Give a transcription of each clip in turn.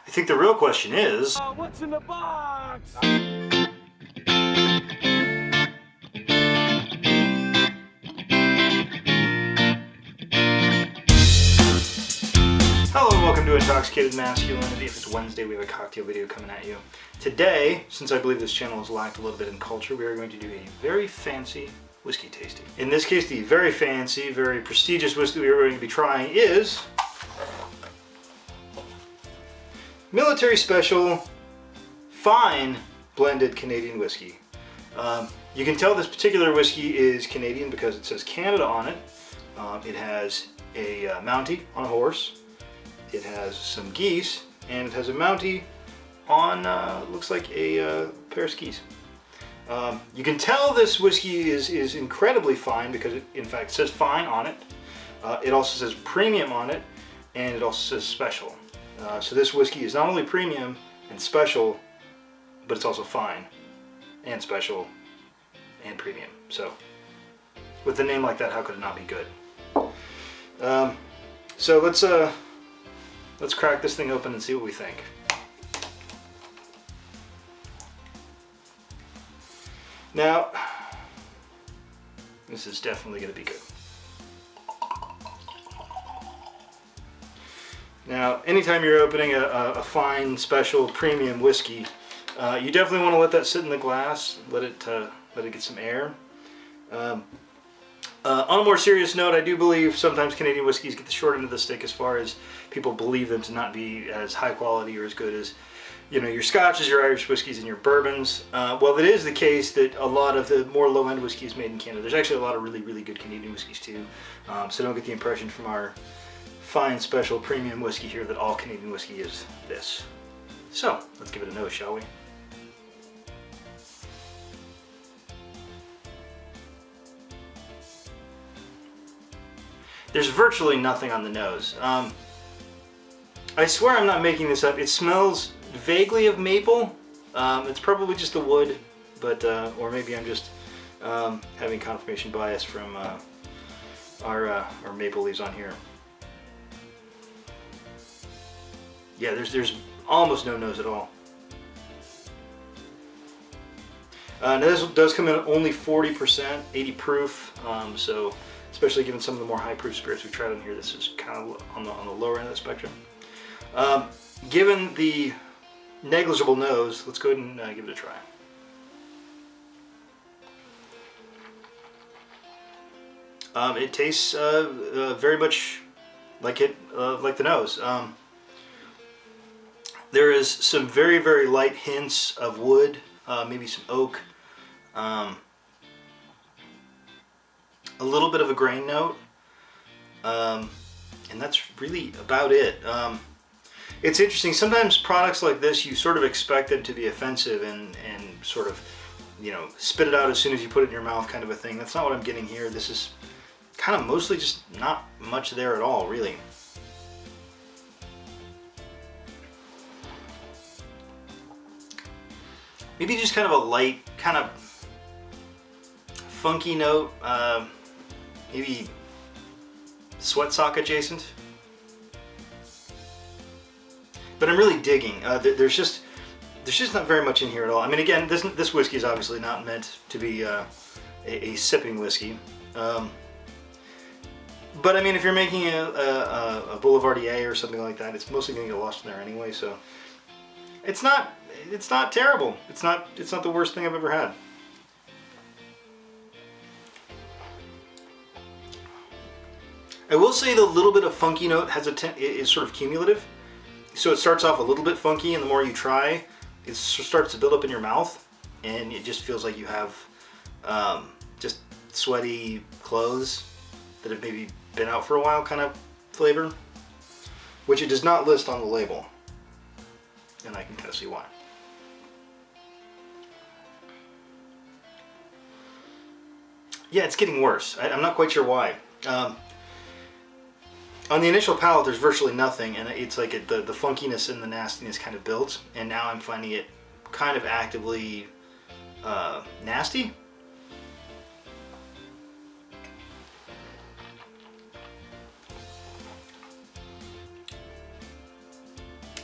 I think the real question is, What's in the box? hello and welcome to Intoxicated Masculinity. If it's Wednesday, we have a cocktail video coming at you. Today, since I believe this channel has lacked a little bit in culture, we are going to do a very fancy whiskey tasting. In this case, the very fancy, very prestigious whiskey we are going to be trying is Military Special Fine Blended Canadian Whiskey. You can tell this particular whiskey is Canadian because it says Canada on it. It has a Mountie on a horse. It has some geese, and it has a Mountie on, looks like a pair of skis. You can tell this whiskey is incredibly fine because it, in fact, says fine on it. It also says premium on it, and it also says special. So this whiskey is not only premium and special, but it's also fine and special and premium. So with a name like that, how could it not be good? So let's crack this thing open and see what we think. Now, this is definitely going to be good. Now, anytime you're opening a fine, special, premium whiskey, you definitely want to let that sit in the glass, let it get some air. On a more serious note, I do believe sometimes Canadian whiskeys get the short end of the stick as far as people believe them to not be as high quality or as good as, you know, your Scotches, your Irish whiskeys, and your bourbons. Well, it is the case that a lot of the more low-end whiskeys made in Canada. There's actually a lot of really, really good Canadian whiskeys too. So don't get the impression from our fine, special, premium whiskey here that all Canadian whiskey is this. So let's give it a nose, shall we? There's virtually nothing on the nose. I swear I'm not making this up. It smells vaguely of maple. It's probably just the wood, but or maybe I'm just having confirmation bias from our maple leaves on here. Yeah, there's almost no nose at all. Now this does come in at only 40%, 80 proof. So especially given some of the more high proof spirits we've tried on here, this is kind of on the lower end of the spectrum. Given the negligible nose, let's go ahead and give it a try. It tastes very much like the nose. There is some very, very light hints of wood, maybe some oak, a little bit of a grain note, and that's really about it. It's interesting, sometimes products like this, you sort of expect them to be offensive and sort of, you know, spit it out as soon as you put it in your mouth kind of a thing. That's not what I'm getting here. This is kind of mostly just not much there at all, really. Maybe just kind of a light, kind of funky note, maybe sweat sock adjacent. But I'm really digging. There's just not very much in here at all. I mean, again, this whiskey is obviously not meant to be a sipping whiskey. But I mean, if you're making a Boulevardier or something like that, it's mostly going to get lost in there anyway. So it's not terrible. It's not the worst thing I've ever had. I will say the little bit of funky note is sort of cumulative. So it starts off a little bit funky, and the more you try, it starts to build up in your mouth, and it just feels like you have just sweaty clothes that have maybe been out for a while kind of flavor, which it does not list on the label, and I can kind of see why. Yeah, it's getting worse. I'm not quite sure why. On the initial palate, there's virtually nothing, and it's like the funkiness and the nastiness kind of builds, and now I'm finding it kind of actively nasty.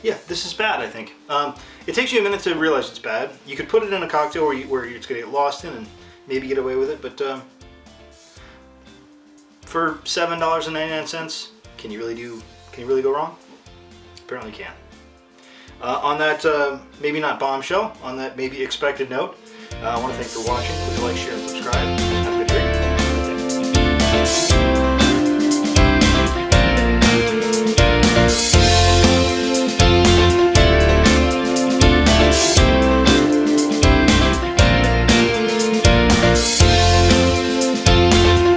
Yeah, this is bad, I think. It takes you a minute to realize it's bad. You could put it in a cocktail where you're just going to get lost in and maybe get away with it, but for $7.99, can you really go wrong? Apparently you can. On that maybe not bombshell, on that maybe expected note, I want to thank you for watching. Please like, share, and subscribe. Have a good drink.